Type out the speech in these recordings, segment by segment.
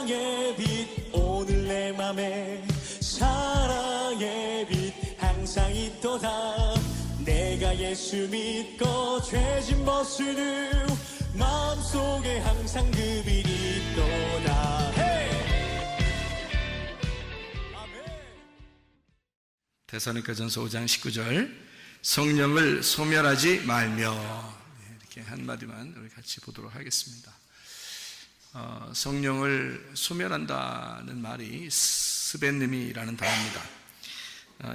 사랑의 빛 오늘 내 맘에 사랑의 빛 항상 있도다. 내가 예수 믿고 죄진 벗은 후 마음속에 항상 그 빛이 있도다. 데살로니가전서 5장 19절, 성령을 소멸하지 말며, 이렇게 한마디만 우리 같이 보도록 하겠습니다. 성령을 소멸한다는 말이 스벤님이라는 단어입니다.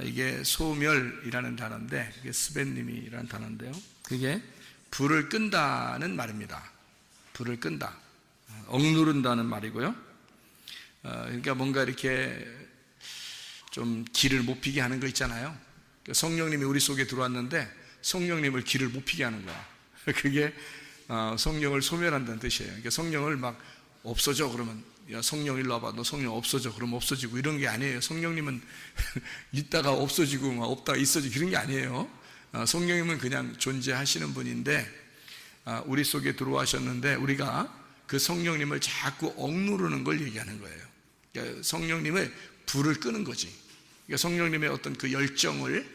이게 소멸이라는 단어인데, 그게 스벤님이라는 단어인데요, 그게 불을 끈다는 말입니다. 불을 끈다, 억누른다는 말이고요. 그러니까 뭔가 이렇게 좀 기를 못 피게 하는 거 있잖아요. 성령님이 우리 속에 들어왔는데 성령님을 기를 못 피게 하는 거야. 그게 성령을 소멸한다는 뜻이에요. 그러니까 성령을 막 없어져 그러면, 야 성령 일로 와봐, 너 성령 없어져 그러면 없어지고 이런 게 아니에요. 성령님은 있다가 없어지고 막 없다가 있어지고 그런 게 아니에요. 성령님은 그냥 존재하시는 분인데, 우리 속에 들어와셨는데 우리가 그 성령님을 자꾸 억누르는 걸 얘기하는 거예요. 그러니까 성령님의 불을 끄는 거지. 그러니까 성령님의 어떤 그 열정을,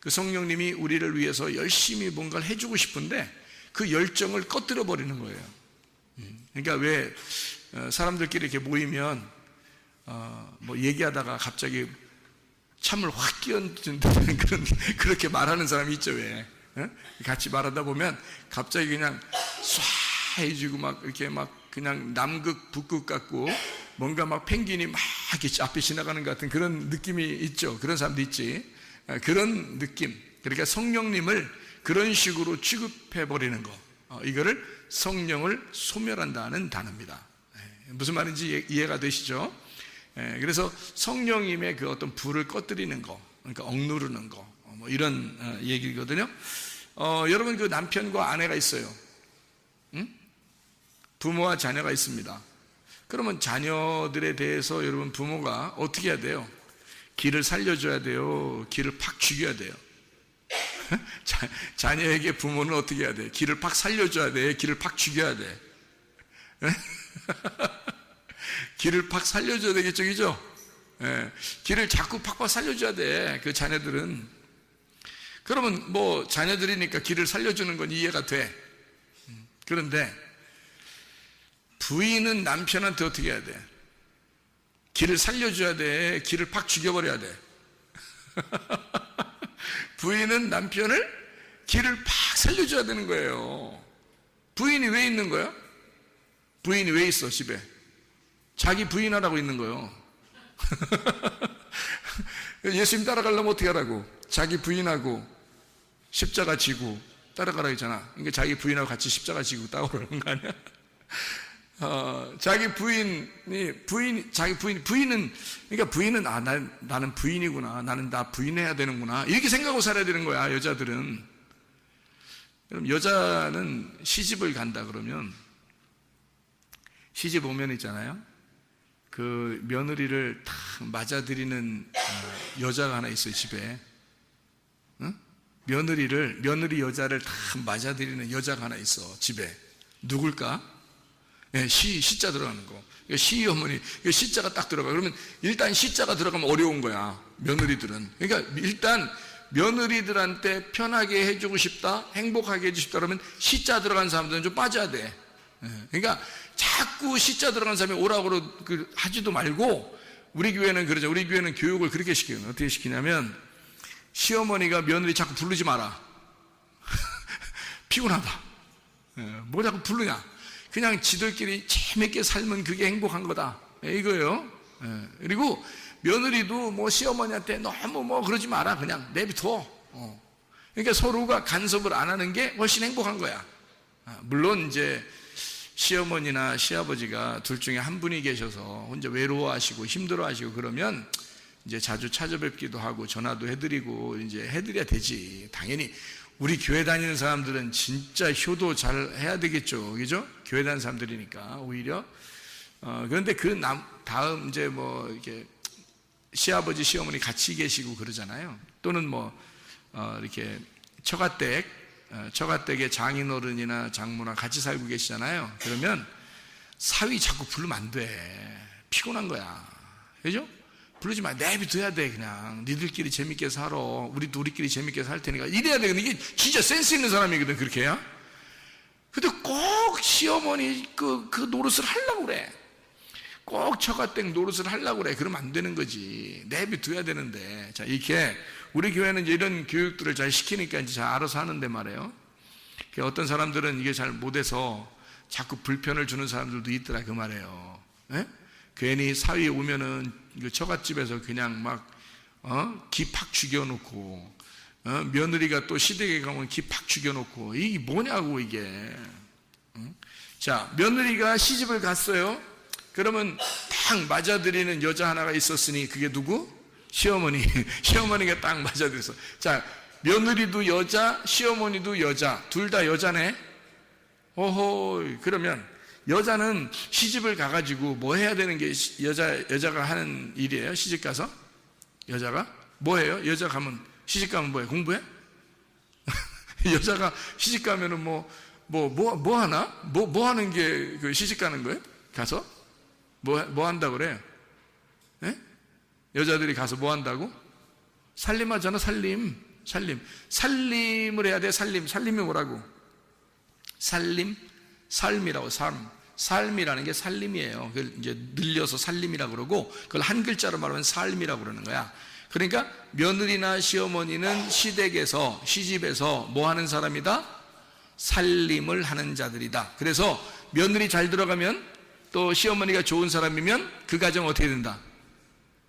그 성령님이 우리를 위해서 열심히 뭔가를 해주고 싶은데 그 열정을 꺼뜨려 버리는 거예요. 그러니까 왜 사람들끼리 이렇게 모이면 뭐 얘기하다가 갑자기 참을 확 끼얹는다는 그렇게 말하는 사람이 있죠. 왜 같이 말하다 보면 갑자기 그냥 쏴 해지고 막 이렇게 막 그냥 남극 북극 같고 뭔가 막 펭귄이 막 이렇게 앞에 지나가는 것 같은 그런 느낌이 있죠. 그런 사람도 있지. 그런 느낌. 그러니까 성령님을 그런 식으로 취급해버리는 거, 이거를 성령을 소멸한다는 단어입니다. 무슨 말인지 이해가 되시죠? 그래서 성령님의 그 어떤 불을 꺼뜨리는 거, 그러니까 억누르는 거, 뭐 이런 얘기거든요. 여러분, 그 남편과 아내가 있어요. 응? 부모와 자녀가 있습니다. 그러면 자녀들에 대해서 여러분 부모가 어떻게 해야 돼요? 기를 살려줘야 돼요? 기를 팍 죽여야 돼요? 자녀에게 부모는 어떻게 해야 돼? 기를 팍 살려줘야 돼? 기를 팍 죽여야 돼? 기를 팍 살려줘야 되겠죠, 그죠? 기를 자꾸 팍팍 살려줘야 돼, 그 자녀들은. 그러면 뭐 자녀들이니까 기를 살려주는 건 이해가 돼. 그런데 부인은 남편한테 어떻게 해야 돼? 기를 살려줘야 돼? 기를 팍 죽여버려야 돼? 부인은 남편을 기를 팍 살려줘야 되는 거예요. 부인이 왜 있는 거야? 부인이 왜 있어 집에? 자기 부인하라고 있는 거예요. 예수님 따라가려면 어떻게 하라고? 자기 부인하고 십자가 지고 따라가라 했잖아. 그러니까 자기 부인하고 같이 십자가 지고 따라오라는 거 아니야? 자기 부인은, 그러니까 부인은, 나는 부인이구나. 나는 나 부인해야 되는구나. 이렇게 생각하고 살아야 되는 거야, 여자들은. 그럼 여자는 시집을 간다 그러면, 시집 오면 있잖아요. 그 며느리를 탁 맞아들이는 여자가 하나 있어요, 집에. 응? 며느리 여자를 탁 맞아들이는 여자가 하나 있어, 집에. 누굴까? 시자 들어가는 거. 시어머니, 시자가 딱 들어가. 그러면 일단 시자가 들어가면 어려운 거야, 며느리들은. 그러니까 일단 며느리들한테 편하게 해주고 싶다, 행복하게 해주고 싶다 그러면 시자 들어간 사람들은 좀 빠져야 돼. 그러니까 자꾸 시자 들어간 사람이 오라고 하지도 말고, 우리 교회는 그러죠. 우리 교회는 교육을 그렇게 시켜요. 어떻게 시키냐면, 시어머니가 며느리 자꾸 부르지 마라. 피곤하다. 뭐 자꾸 부르냐. 그냥 지들끼리 재밌게 살면 그게 행복한 거다, 이거예요. 그리고 며느리도 뭐 시어머니한테 너무 뭐 그러지 마라, 그냥 내비둬. 그러니까 서로가 간섭을 안 하는 게 훨씬 행복한 거야. 물론 이제 시어머니나 시아버지가 둘 중에 한 분이 계셔서 혼자 외로워하시고 힘들어하시고 그러면 이제 자주 찾아뵙기도 하고 전화도 해드리고 이제 해드려야 되지. 당연히 우리 교회 다니는 사람들은 진짜 효도 잘 해야 되겠죠, 그죠? 교회 다니는 사람들이니까 오히려. 그런데 그 다음 이제 뭐 이렇게 시아버지 시어머니 같이 계시고 그러잖아요. 또는 뭐 이렇게 처가댁에 장인어른이나 장모나 같이 살고 계시잖아요. 그러면 사위 자꾸 부르면 안 돼. 피곤한 거야. 그죠? 부르지 마. 내비둬야 돼. 그냥 니들끼리 재밌게 살아. 우리도 우리끼리 재밌게 살 테니까 이래야 돼. 근데 이게 진짜 센스 있는 사람이거든. 그렇게 해야. 근데 꼭 시어머니 그 노릇을 하려고 그래. 꼭 처가댁 노릇을 하려고 그래. 그러면 안 되는 거지. 내비둬야 되는데. 자, 이렇게 우리 교회는 이제 이런 교육들을 잘 시키니까 이제 잘 알아서 하는데 말이에요. 어떤 사람들은 이게 잘 못해서 자꾸 불편을 주는 사람들도 있더라. 그 말이에요. 예? 괜히 사위에 오면은 처갓집에서 그냥 막 기 팍 죽여놓고 며느리가 또 시댁에 가면 기 팍 죽여놓고 이게 뭐냐고 이게. 자, 며느리가 시집을 갔어요. 그러면 딱 맞아들이는 여자 하나가 있었으니 그게 누구? 시어머니. 시어머니가 딱 맞아들였어. 자, 며느리도 여자, 시어머니도 여자, 둘 다 여자네. 오호. 그러면 여자는 시집을 가가지고 뭐 해야 되는 게 여자가 하는 일이에요? 시집 가서? 여자가? 뭐 해요? 여자 가면, 시집 가면 뭐해? 공부해? 여자가 시집 가면은 뭐 하나? 뭐 하는 게 그 시집 가는 거예요? 가서? 뭐 한다고 그래요? 예? 여자들이 가서 뭐 한다고? 살림하잖아, 살림. 살림을 해야 돼, 살림. 살림이 뭐라고? 살림? 삶이라고, 삶이라는 게 살림이에요. 그걸 이제 늘려서 살림이라고 그러고, 그걸 한 글자로 말하면 삶이라고 그러는 거야. 그러니까 며느리나 시어머니는 시댁에서, 시집에서 뭐 하는 사람이다? 살림을 하는 자들이다. 그래서 며느리 잘 들어가면 또 시어머니가 좋은 사람이면 그 가정 어떻게 된다?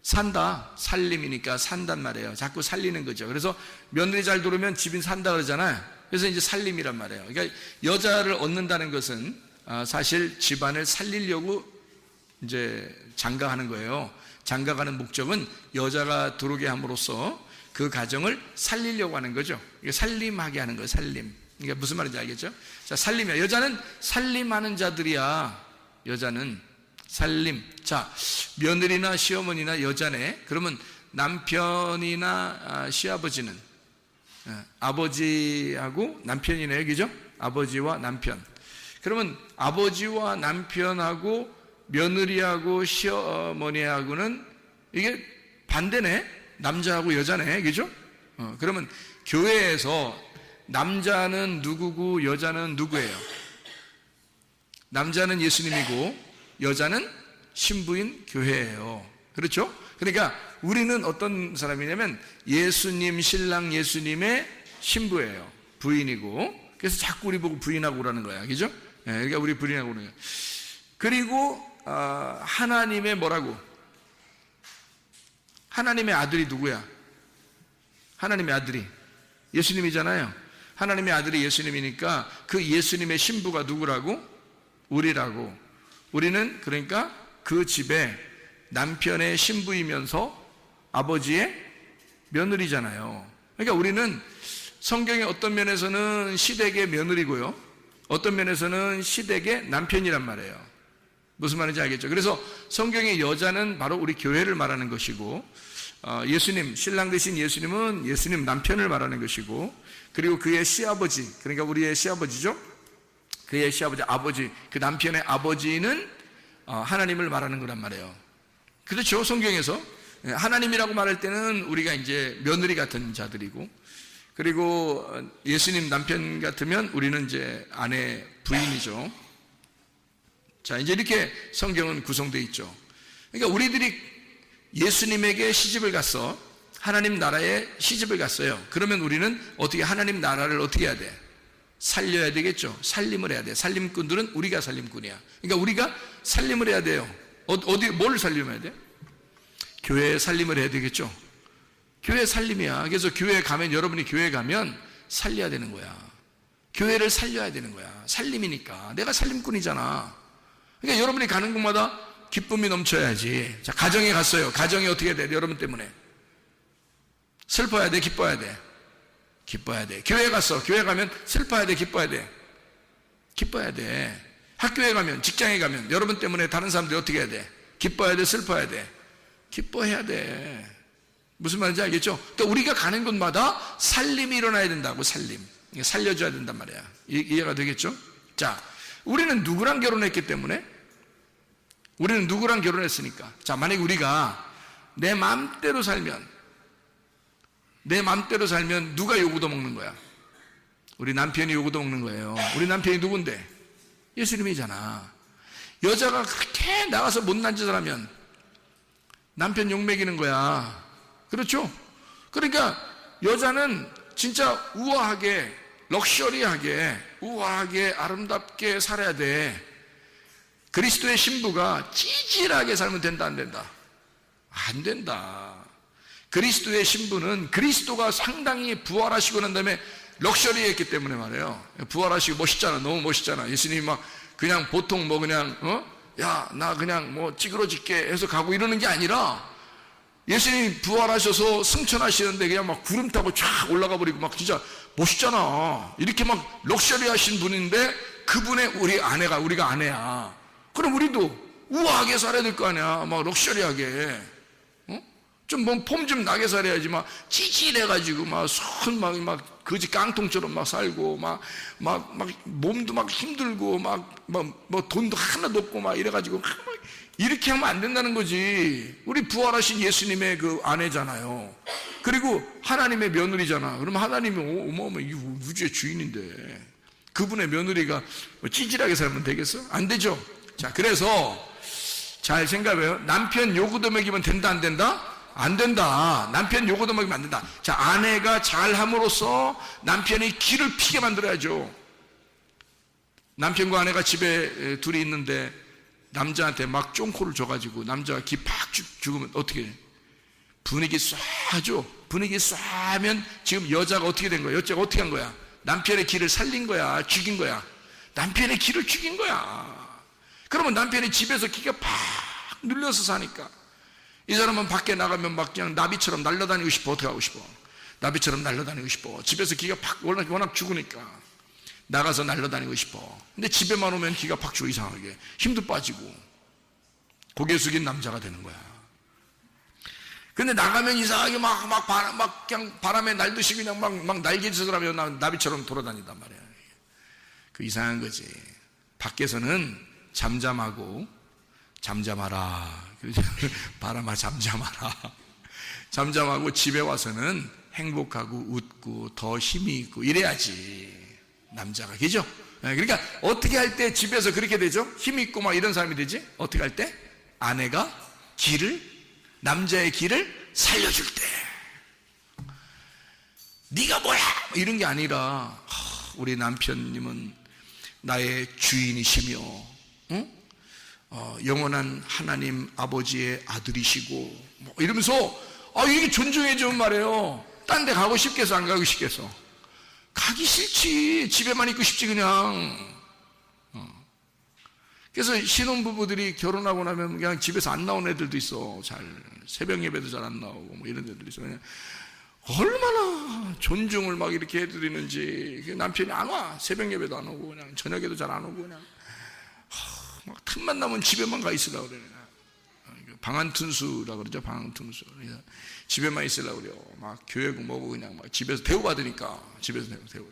산다. 살림이니까 산단 말이에요. 자꾸 살리는 거죠. 그래서 며느리 잘 들어오면 집인 산다 그러잖아요. 그래서 이제 살림이란 말이에요. 그러니까 여자를 얻는다는 것은 사실 집안을 살리려고 이제 장가하는 거예요. 장가가는 목적은 여자가 들어오게 함으로써 그 가정을 살리려고 하는 거죠. 살림하게 하는 거예요. 살림. 그러니까 무슨 말인지 알겠죠? 자, 살림이야. 여자는 살림하는 자들이야. 여자는 살림. 자, 며느리나 시어머니나 여자네. 그러면 남편이나 시아버지는 아버지하고 남편이네요. 그죠? 아버지와 남편. 그러면 아버지와 남편하고 며느리하고 시어머니하고는 이게 반대네. 남자하고 여자네. 그죠? 그러면 교회에서 남자는 누구고 여자는 누구예요? 남자는 예수님이고 여자는 신부인 교회예요. 그렇죠? 그러니까 우리는 어떤 사람이냐면 예수님, 신랑 예수님의 신부예요. 부인이고. 그래서 자꾸 우리 보고 부인하고 오라는 거야. 그죠? 그러니까 우리 부인하고 오는 거야. 그리고 하나님의 뭐라고? 하나님의 아들이 누구야? 하나님의 아들이 예수님이잖아요. 하나님의 아들이 예수님이니까 그 예수님의 신부가 누구라고? 우리라고. 우리는 그러니까 그 집에 남편의 신부이면서 아버지의 며느리잖아요. 그러니까 우리는 성경의 어떤 면에서는 시댁의 며느리고요, 어떤 면에서는 시댁의 남편이란 말이에요. 무슨 말인지 알겠죠? 그래서 성경의 여자는 바로 우리 교회를 말하는 것이고, 예수님, 신랑 되신 예수님은 예수님 남편을 말하는 것이고, 그리고 그의 시아버지, 그러니까 우리의 시아버지죠? 그의 시아버지, 아버지, 그 남편의 아버지는 하나님을 말하는 거란 말이에요. 그렇죠? 성경에서 하나님이라고 말할 때는 우리가 이제 며느리 같은 자들이고, 그리고 예수님 남편 같으면 우리는 이제 아내, 부인이죠. 자, 이제 이렇게 성경은 구성되어 있죠. 그러니까 우리들이 예수님에게 시집을 갔어. 하나님 나라에 시집을 갔어요. 그러면 우리는 어떻게 하나님 나라를 어떻게 해야 돼? 살려야 되겠죠. 살림을 해야 돼. 살림꾼들은 우리가 살림꾼이야. 그러니까 우리가 살림을 해야 돼요. 뭘 살림해야 돼? 교회에 살림을 해야 되겠죠. 교회 살림이야. 그래서 교회에 가면, 여러분이 교회에 가면 살려야 되는 거야. 교회를 살려야 되는 거야. 살림이니까. 내가 살림꾼이잖아. 그러니까 여러분이 가는 곳마다 기쁨이 넘쳐야지. 자, 가정에 갔어요. 가정이 어떻게 해야 돼? 여러분 때문에. 슬퍼야 돼? 기뻐야 돼? 기뻐야 돼. 교회 갔어. 교회 가면 슬퍼야 돼? 기뻐야 돼? 기뻐야 돼. 학교에 가면, 직장에 가면 여러분 때문에 다른 사람들이 어떻게 해야 돼? 기뻐야 돼? 슬퍼야 돼? 기뻐해야 돼. 무슨 말인지 알겠죠? 그러니까 우리가 가는 곳마다 살림이 일어나야 된다고. 살림. 살려줘야 된단 말이야. 이해가 되겠죠? 자, 우리는 누구랑 결혼했기 때문에? 우리는 누구랑 결혼했으니까. 자, 만약에 우리가 내 맘대로 살면 누가 요구도 먹는 거야? 우리 남편이 요구도 먹는 거예요. 우리 남편이 누군데? 예수님이잖아. 여자가 그렇게 나가서 못난 짓을 하면 남편 욕먹이는 거야. 그렇죠? 그러니까 여자는 진짜 우아하게, 럭셔리하게, 우아하게, 아름답게 살아야 돼. 그리스도의 신부가 찌질하게 살면 된다, 안 된다? 안 된다. 그리스도의 신부는 그리스도가 상당히 부활하시고 난 다음에 럭셔리했기 때문에 말이에요. 부활하시고 멋있잖아. 너무 멋있잖아. 예수님이 막 그냥 보통 뭐 그냥 야, 나 그냥 뭐 찌그러질게 해서 가고 이러는 게 아니라 예수님이 부활하셔서 승천하시는데 그냥 막 구름 타고 쫙 올라가 버리고 막 진짜 멋있잖아. 이렇게 막 럭셔리하신 분인데 그분의 우리가 아내야. 그럼 우리도 우아하게 살아야 될 거 아니야. 막 럭셔리하게. 좀 뭐 폼 좀 나게 살아야지. 막 찌질해가지고 막 손 막 거지 깡통처럼 막 살고 막 몸도 막 힘들고 뭐 돈도 하나도 없고 막 이래가지고 막 이렇게 하면 안 된다는 거지. 우리 부활하신 예수님의 그 아내잖아요. 그리고 하나님의 며느리잖아. 그럼 하나님이 이 우주의 주인인데 그분의 며느리가 찌질하게 살면 되겠어? 안 되죠. 자, 그래서 잘 생각해요. 남편 요구도 먹이면 된다, 안 된다? 안 된다. 남편 요구도 먹이면 안 된다. 자, 아내가 잘함으로써 남편이 기를 피게 만들어야죠. 남편과 아내가 집에 둘이 있는데 남자한테 막 쫑코를 줘가지고 남자가 기 팍 죽으면 어떻게 해? 분위기 쏴죠. 분위기 쏴면 지금 여자가 어떻게 된 거야? 여자가 어떻게 한 거야? 남편의 기를 살린 거야? 죽인 거야? 남편의 기를 죽인 거야. 그러면 남편이 집에서 기가 팍 눌려서 사니까 이 사람은 밖에 나가면 막 그냥 나비처럼 날아다니고 싶어. 어떻게 하고 싶어? 나비처럼 날아다니고 싶어. 집에서 기가 팍 워낙 죽으니까 나가서 날아다니고 싶어. 근데 집에만 오면 기가 팍 죽어. 이상하게 힘도 빠지고 고개 숙인 남자가 되는 거야. 근데 나가면 이상하게 막 그냥 바람에 날듯이 그냥 막 날개짓을 하면 나비처럼 돌아다닌단 말이야. 그 이상한 거지. 밖에서는 잠잠하라. 바람아 잠잠하라. 잠잠하고 집에 와서는 행복하고 웃고 더 힘이 있고 이래야지 남자가. 그죠? 그러니까 어떻게 할 때 집에서 그렇게 되죠? 힘이 있고 막 이런 사람이 되지? 어떻게 할 때? 아내가 남자의 기를 살려줄 때. 네가 뭐야? 이런 게 아니라 우리 남편님은 나의 주인이시며 영원한 하나님 아버지의 아들이시고 뭐 이러면서 이게 존중해 주면 말이에요. 딴 데 가고 싶겠어, 안 가고 싶겠어? 가기 싫지. 집에만 있고 싶지 그냥. 그래서 신혼부부들이 결혼하고 나면 그냥 집에서 안 나온 애들도 있어. 잘 새벽 예배도 잘 안 나오고 뭐 이런 애들이 있어. 그냥 얼마나 존중을 막 이렇게 해드리는지. 남편이 안 와. 새벽 예배도 안 오고 그냥 저녁에도 잘 안 오고 그냥 막 틈만 나면 집에만 가 있으려고 그래. 방한툰수라고 그러죠. 방한툰수. 집에만 있으려고 그래요. 막 교회고 뭐고 그냥 막 집에서 대우받으니까 집에서 대우.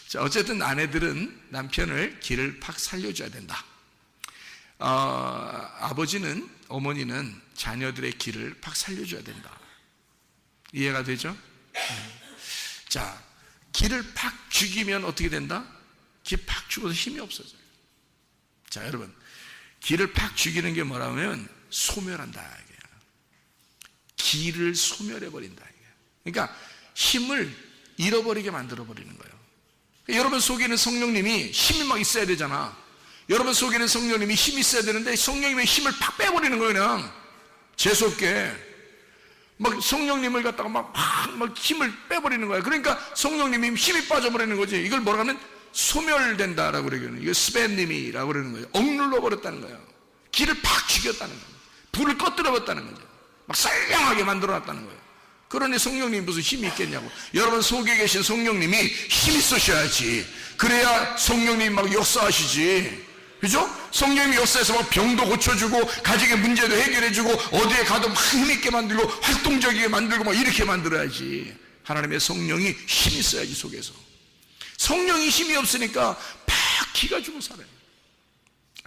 자, 어쨌든 아내들은 남편을 기를 팍 살려줘야 된다. 아버지는, 어머니는 자녀들의 기를 팍 살려줘야 된다. 이해가 되죠? 자, 기를 팍 죽이면 어떻게 된다? 기 팍 죽어서 힘이 없어져요. 자, 여러분, 기를 팍 죽이는 게 뭐라면 소멸한다 이게요. 기를 소멸해버린다 이게요. 그러니까 힘을 잃어버리게 만들어버리는 거예요. 그러니까 여러분 속에는 성령님이 힘이 막 있어야 되잖아. 여러분 속에는 성령님이 힘이 있어야 되는데 성령님의 힘을 팍 빼버리는 거예요. 그냥 재수없게 막 성령님을 갖다가 막 힘을 빼버리는 거야. 그러니까 성령님이 힘이 빠져버리는 거지. 이걸 뭐라 하면 소멸된다라고 그러거든요. 이거 스벤님이라고 그러는 거예요. 억눌러 버렸다는 거예요. 기를 팍 죽였다는 거예요. 불을 꺼뜨려 버렸다는 거죠. 막 썰량하게 만들어 놨다는 거예요. 그러니 성령님이 무슨 힘이 있겠냐고. 여러분 속에 계신 성령님이 힘이 있으셔야지. 그래야 성령님이 막 역사하시지. 그죠? 성령님이 역사해서 막 병도 고쳐주고 가정의 문제도 해결해주고 어디에 가도 막 힘있게 만들고 활동적이게 만들고 막 이렇게 만들어야지. 하나님의 성령이 힘이 있어야지 속에서. 성령이 힘이 없으니까 팍 기가 죽어 살아요.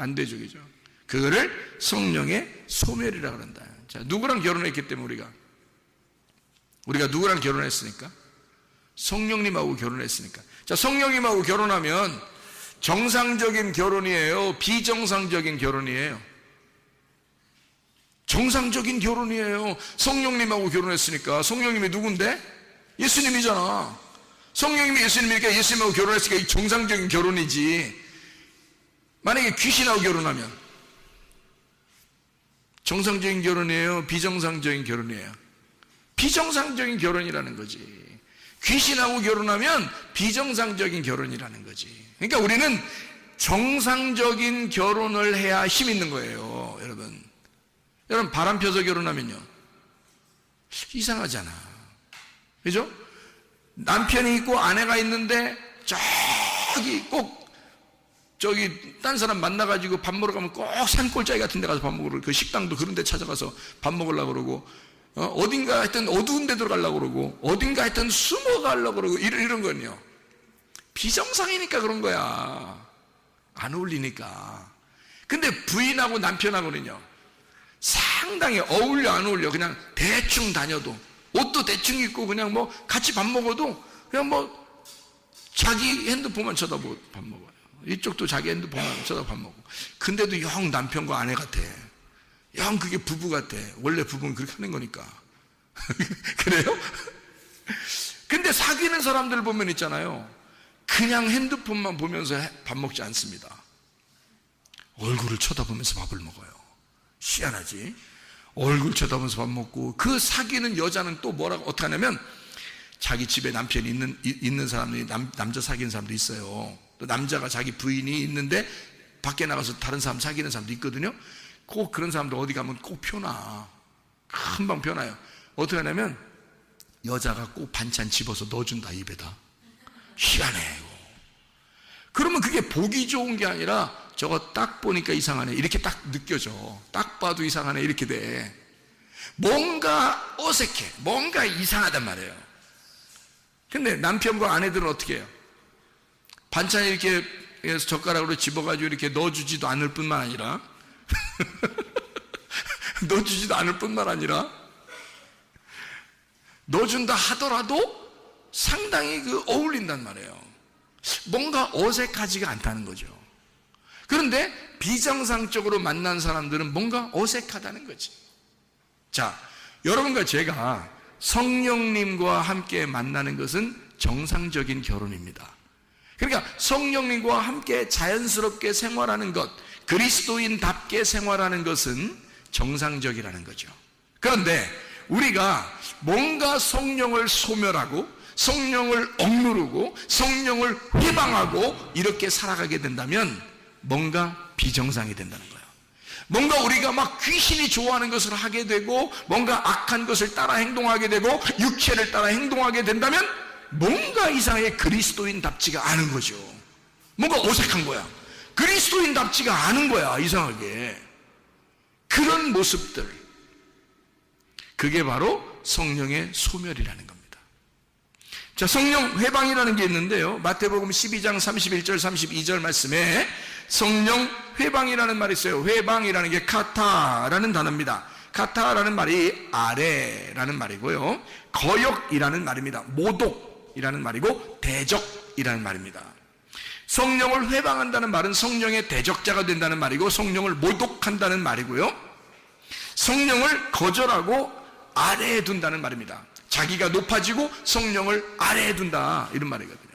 안 되죠, 그죠? 그거를 성령의 소멸이라고 그런다. 자, 누구랑 결혼했기 때문에 우리가 누구랑 결혼했으니까? 성령님하고 결혼했으니까. 자, 성령님하고 결혼하면 정상적인 결혼이에요? 비정상적인 결혼이에요? 정상적인 결혼이에요. 성령님하고 결혼했으니까. 성령님이 누군데? 예수님이잖아. 성령님이 예수님이니까 예수님하고 결혼했으니까 이 정상적인 결혼이지. 만약에 귀신하고 결혼하면 정상적인 결혼이에요? 비정상적인 결혼이에요? 비정상적인 결혼이라는 거지. 귀신하고 결혼하면 비정상적인 결혼이라는 거지. 그러니까 우리는 정상적인 결혼을 해야 힘 있는 거예요, 여러분. 여러분, 바람 펴서 결혼하면요, 이상하잖아. 그죠? 남편이 있고 아내가 있는데 저기 딴 사람 만나가지고 밥 먹으러 가면 꼭 산골짜기 같은 데 가서 밥 먹으러, 그 식당도 그런 데 찾아가서 밥 먹으려고 그러고, 어딘가 하여튼 어두운 데 들어가려고 그러고, 어딘가 하여튼 숨어 가려고 그러고, 이런 거는요, 비정상이니까 그런 거야. 안 어울리니까. 근데 부인하고 남편하고는요, 상당히 어울려 안 어울려? 그냥 대충 다녀도, 옷도 대충 입고, 그냥 뭐 같이 밥 먹어도 그냥 뭐 자기 핸드폰만 쳐다보고 밥 먹어요. 이쪽도 자기 핸드폰만 쳐다보고 밥 먹고. 근데도 영 남편과 아내 같아. 영 그게 부부 같아. 원래 부부는 그렇게 하는 거니까. 그래요? 근데 사귀는 사람들 보면 있잖아요, 그냥 핸드폰만 보면서 밥 먹지 않습니다. 얼굴을 쳐다보면서 밥을 먹어요. 희한하지? 얼굴 쳐다보면서 밥 먹고, 그 사귀는 여자는 또 뭐라고, 어떻게 하냐면, 자기 집에 남편이 있는 사람이, 남자 사귀는 사람도 있어요. 또 남자가 자기 부인이 있는데, 밖에 나가서 다른 사람 사귀는 사람도 있거든요. 꼭 그런 사람들 어디 가면 꼭 펴놔. 금방 펴놔요. 어떻게 하냐면, 여자가 꼭 반찬 집어서 넣어준다, 입에다. 희한해, 이거. 그러면 그게 보기 좋은 게 아니라, 저거 딱 보니까 이상하네, 이렇게 딱 느껴져. 딱 봐도 이상하네, 이렇게 돼. 뭔가 어색해, 뭔가 이상하단 말이에요. 근데 남편과 아내들은 어떻게 해요? 반찬 이렇게 젓가락으로 집어가지고 이렇게 넣어주지도 않을 뿐만 아니라 넣어주지도 않을 뿐만 아니라 넣어준다 하더라도 상당히 어울린단 말이에요. 뭔가 어색하지가 않다는 거죠. 그런데 비정상적으로 만난 사람들은 뭔가 어색하다는 거지. 자, 여러분과 제가 성령님과 함께 만나는 것은 정상적인 결혼입니다. 그러니까 성령님과 함께 자연스럽게 생활하는 것, 그리스도인답게 생활하는 것은 정상적이라는 거죠. 그런데 우리가 뭔가 성령을 소멸하고 성령을 억누르고 성령을 회방하고 이렇게 살아가게 된다면 뭔가 비정상이 된다는 거예요. 뭔가 우리가 막 귀신이 좋아하는 것을 하게 되고, 뭔가 악한 것을 따라 행동하게 되고, 육체를 따라 행동하게 된다면 뭔가 이상하게 그리스도인답지가 않은 거죠. 뭔가 어색한 거야. 그리스도인답지가 않은 거야, 이상하게. 그런 모습들, 그게 바로 성령의 소멸이라는 겁니다. 자, 성령 회방이라는 게 있는데요, 마태복음 12장 31절 32절 말씀에 성령 회방이라는 말이 있어요. 회방이라는 게 카타라는 단어입니다. 카타라는 말이 아래라는 말이고요, 거역이라는 말입니다. 모독이라는 말이고, 대적이라는 말입니다. 성령을 회방한다는 말은 성령의 대적자가 된다는 말이고, 성령을 모독한다는 말이고요, 성령을 거절하고 아래에 둔다는 말입니다. 자기가 높아지고 성령을 아래에 둔다, 이런 말이거든요.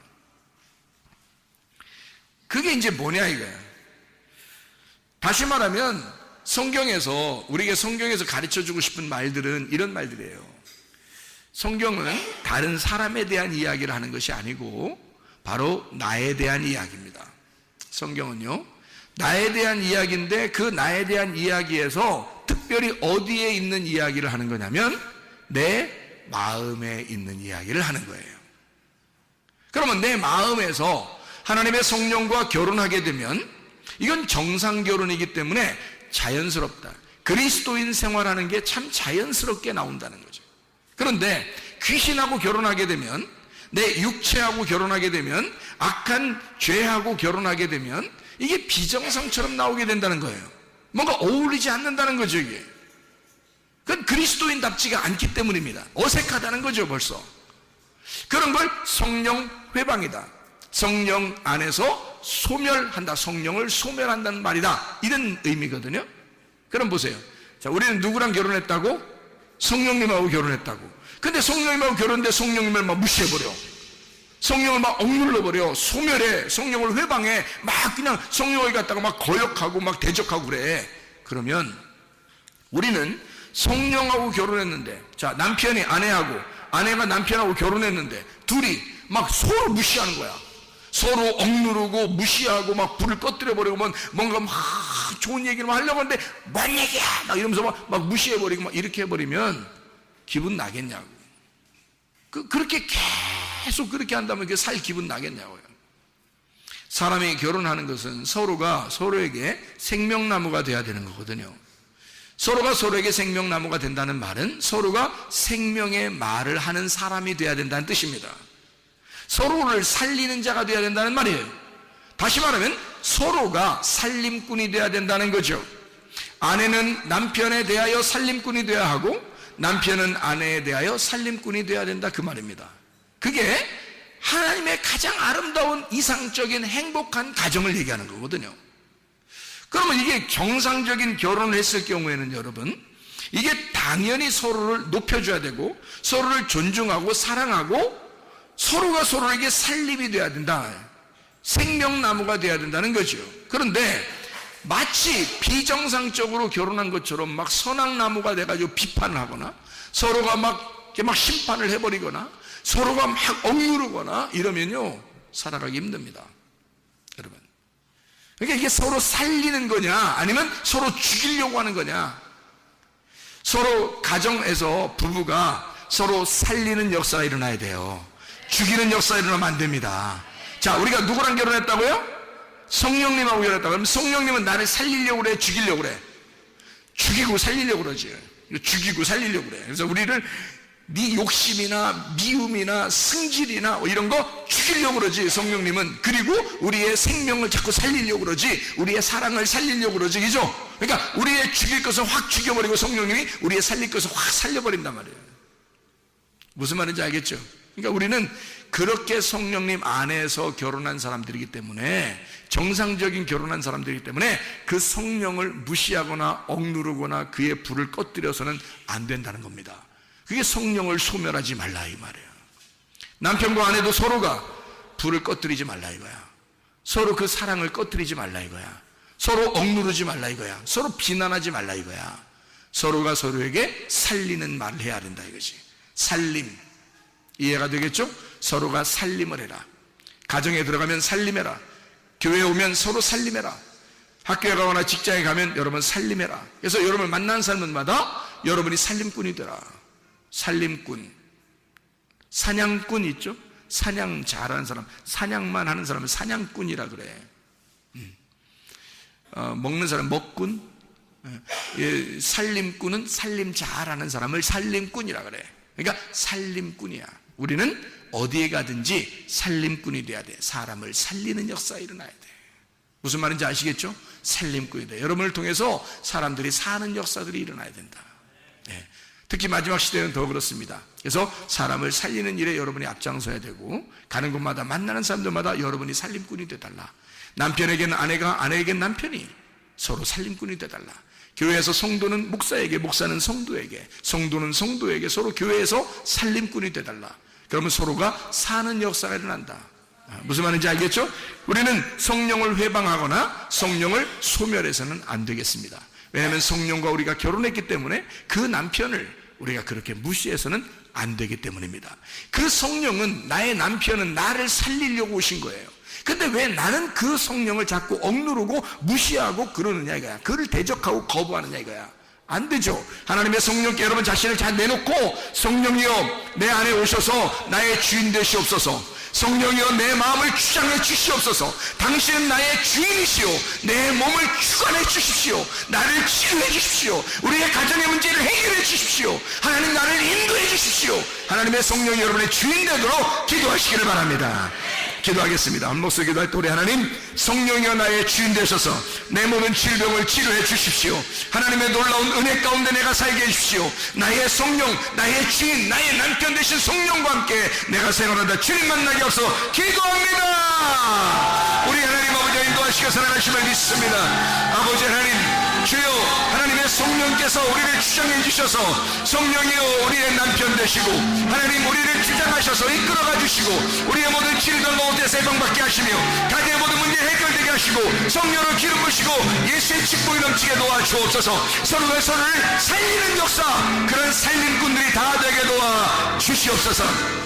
그게 이제 뭐냐 이거예요. 다시 말하면 성경에서, 우리에게 성경에서 가르쳐주고 싶은 말들은 이런 말들이에요. 성경은 다른 사람에 대한 이야기를 하는 것이 아니고 바로 나에 대한 이야기입니다. 성경은요, 나에 대한 이야기인데, 그 나에 대한 이야기에서 특별히 어디에 있는 이야기를 하는 거냐면 내 마음에 있는 이야기를 하는 거예요. 그러면 내 마음에서 하나님의 성령과 결혼하게 되면 이건 정상 결혼이기 때문에 자연스럽다. 그리스도인 생활하는 게 참 자연스럽게 나온다는 거죠. 그런데 귀신하고 결혼하게 되면, 내 육체하고 결혼하게 되면, 악한 죄하고 결혼하게 되면 이게 비정상처럼 나오게 된다는 거예요. 뭔가 어울리지 않는다는 거죠, 이게. 그건 그리스도인답지가 않기 때문입니다. 어색하다는 거죠, 벌써. 그런 걸 성령 회방이다. 성령 안에서 소멸한다. 성령을 소멸한다는 말이다. 이런 의미거든요. 그럼 보세요. 자, 우리는 누구랑 결혼했다고? 성령님하고 결혼했다고. 근데 성령님하고 결혼했는데 성령님을 막 무시해버려. 성령을 막 억눌러버려. 소멸해. 성령을 회방해. 막 그냥 성령을 갖다가 막 거역하고 막 대적하고 그래. 그러면 우리는 성령하고 결혼했는데, 자, 남편이 아내하고, 아내가 남편하고 결혼했는데, 둘이 막 서로 무시하는 거야. 서로 억누르고 무시하고 막 불을 꺼뜨려버리고 뭔가 막 좋은 얘기를 하려고 하는데, 뭔 얘기야! 막 이러면서 막 무시해버리고 막 이렇게 해버리면 기분 나겠냐고. 그렇게 계속 그렇게 한다면 살 기분 나겠냐고요. 사람이 결혼하는 것은 서로가 서로에게 생명나무가 돼야 되는 거거든요. 서로가 서로에게 생명나무가 된다는 말은 서로가 생명의 말을 하는 사람이 돼야 된다는 뜻입니다. 서로를 살리는 자가 돼야 된다는 말이에요. 다시 말하면 서로가 살림꾼이 돼야 된다는 거죠. 아내는 남편에 대하여 살림꾼이 되어야 하고 남편은 아내에 대하여 살림꾼이 되어야 된다, 그 말입니다. 그게 하나님의 가장 아름다운 이상적인 행복한 가정을 얘기하는 거거든요. 그러면 이게 정상적인 결혼을 했을 경우에는 여러분, 이게 당연히 서로를 높여줘야 되고 서로를 존중하고 사랑하고 서로가 서로에게 살림이 돼야 된다. 생명나무가 돼야 된다는 거죠. 그런데 마치 비정상적으로 결혼한 것처럼 막 선악나무가 돼가지고 비판을 하거나 서로가 막 심판을 해버리거나 서로가 막 억누르거나 이러면요, 살아가기 힘듭니다, 여러분. 그러니까 이게 서로 살리는 거냐 아니면 서로 죽이려고 하는 거냐. 서로 가정에서 부부가 서로 살리는 역사가 일어나야 돼요. 죽이는 역사가 일어나면 안 됩니다. 자, 우리가 누구랑 결혼했다고요? 성령님하고 결혼했다고. 그럼 성령님은 나를 살리려고 그래, 죽이려고 그래? 죽이고 살리려고 그러지. 죽이고 살리려고 그래. 그래서 우리를 네 욕심이나 미움이나 승질이나 이런 거 죽이려고 그러지, 성령님은. 그리고 우리의 생명을 자꾸 살리려고 그러지, 우리의 사랑을 살리려고 그러지, 그죠? 그러니까 우리의 죽일 것을 확 죽여버리고 성령님이 우리의 살릴 것을 확 살려버린단 말이에요. 무슨 말인지 알겠죠? 그러니까 우리는 그렇게 성령님 안에서 결혼한 사람들이기 때문에, 정상적인 결혼한 사람들이기 때문에 그 성령을 무시하거나 억누르거나 그의 불을 꺼뜨려서는 안 된다는 겁니다. 그게 성령을 소멸하지 말라 이 말이에요. 남편과 아내도 서로가 불을 꺼뜨리지 말라 이거야. 서로 그 사랑을 꺼뜨리지 말라 이거야. 서로 억누르지 말라 이거야. 서로 비난하지 말라 이거야. 서로가 서로에게 살리는 말을 해야 된다 이거지. 살림, 이해가 되겠죠? 서로가 살림을 해라. 가정에 들어가면 살림해라. 교회에 오면 서로 살림해라. 학교에 가거나 직장에 가면 여러분 살림해라. 그래서 여러분을 만난 사람마다 여러분이 살림꾼이 되라. 살림꾼, 사냥꾼 있죠? 사냥 잘하는 사람, 사냥만 하는 사람을 사냥꾼이라 그래. 먹는 사람 먹꾼, 살림꾼은 살림 잘하는 사람을 살림꾼이라 그래. 그러니까 살림꾼이야. 우리는 어디에 가든지 살림꾼이 돼야 돼. 사람을 살리는 역사가 일어나야 돼. 무슨 말인지 아시겠죠? 살림꾼이 돼. 여러분을 통해서 사람들이 사는 역사들이 일어나야 된다. 네. 특히 마지막 시대는 더 그렇습니다. 그래서 사람을 살리는 일에 여러분이 앞장서야 되고, 가는 곳마다 만나는 사람들마다 여러분이 살림꾼이 되달라. 남편에게는 아내가, 아내에게는 남편이 서로 살림꾼이 되달라. 교회에서 성도는 목사에게, 목사는 성도에게, 성도는 성도에게 서로 교회에서 살림꾼이 되달라. 그러면 서로가 사는 역사가 일어난다. 무슨 말인지 알겠죠? 우리는 성령을 회방하거나 성령을 소멸해서는 안 되겠습니다. 왜냐하면 성령과 우리가 결혼했기 때문에 그 남편을 우리가 그렇게 무시해서는 안 되기 때문입니다. 그 성령은, 나의 남편은 나를 살리려고 오신 거예요. 근데 왜 나는 그 성령을 자꾸 억누르고 무시하고 그러느냐 이거야. 그를 대적하고 거부하느냐 이거야. 안 되죠. 하나님의 성령께 여러분 자신을 잘 내놓고, 성령이여 내 안에 오셔서 나의 주인 되시옵소서. 성령이여 내 마음을 주장해 주시옵소서. 당신은 나의 주인이시오. 내 몸을 주관해 주십시오. 나를 치유해 주십시오. 우리의 가정의 문제를 해결해 주십시오. 하나님 나를 인도해 주십시오. 하나님의 성령이 여러분의 주인 되도록 기도하시기를 바랍니다. 기도하겠습니다. 한 목소리 기도할 때 우리 하나님, 성령이여 나의 주인 되셔서 내 모든 질병을 치료해 주십시오. 하나님의 놀라운 은혜 가운데 내가 살게 해주십시오. 나의 성령, 나의 주인, 나의 남편 되신 성령과 함께 내가 생활하다 주님 만나게 없어 기도합니다. 우리 하나님 아버지 인도하시고 사랑하심을 믿습니다. 아버지 하나님, 주여 하나님의 성령께서 우리를 주장해 주셔서 성령이여 우리의 남편 되시고 하나님 우리를 주장하셔서 이끌어가 주시고 우리의 모든 질병 가운데서 해방받게 하시며 가정의 모든 문제 해결되게 하시고 성령을 기름 부으시고 예수의 축복이 넘치게 도와주옵소서. 서로가 서로를 살리는 역사, 그런 살림꾼들이 다 되게 도와주시옵소서.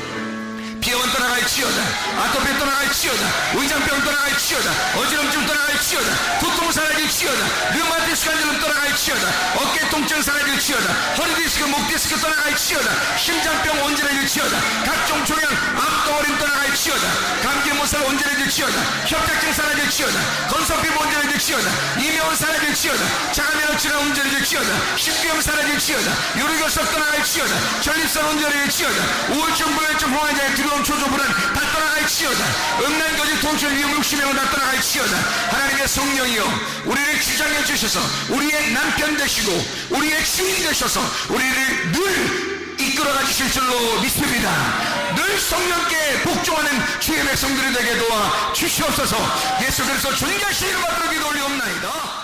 비염은 떠나갈지어다, 아토피 떠나갈지어다, 의장병 떠나갈지어다, 어지럼증 떠나갈지어다, 두통 사라질지어다, 류마티스 관절염 떠나갈지어다, 어깨 통증 사라질지어다, 허리 디스크, 목 디스크 떠나갈지어다, 심장병 온전해질지어다, 각종 종양 암덩어림 떠나갈지어다, 감기 못살 온전해질지어다, 협착증 사라질지어다, 건성피부 온전해질지어다, 이명은 사라질지어다, 자가면역 질환 온전해질지어다, 신비염 사라질지어다, 요리결석 떠나갈지어다, 전립선 온전해질지어다, 우울증, 불면증, 홍환자의 두려움, 초조불안 다 떠나갈지어다, 음란거지, 통증, 위험, 욕심행은 다 떠나갈지어다. 하나님의 성령이여 우리를 주장해 주셔서 우리의 남편 되시고 우리의 주인 되셔서 우리를 늘 이끌어가 주실 줄로 믿습니다. 늘 성령께 복종하는 주의 백성들이 되게 도와 주시옵소서. 예수 그리스도 존귀하신 이름 받들어 기도 올리옵나이다.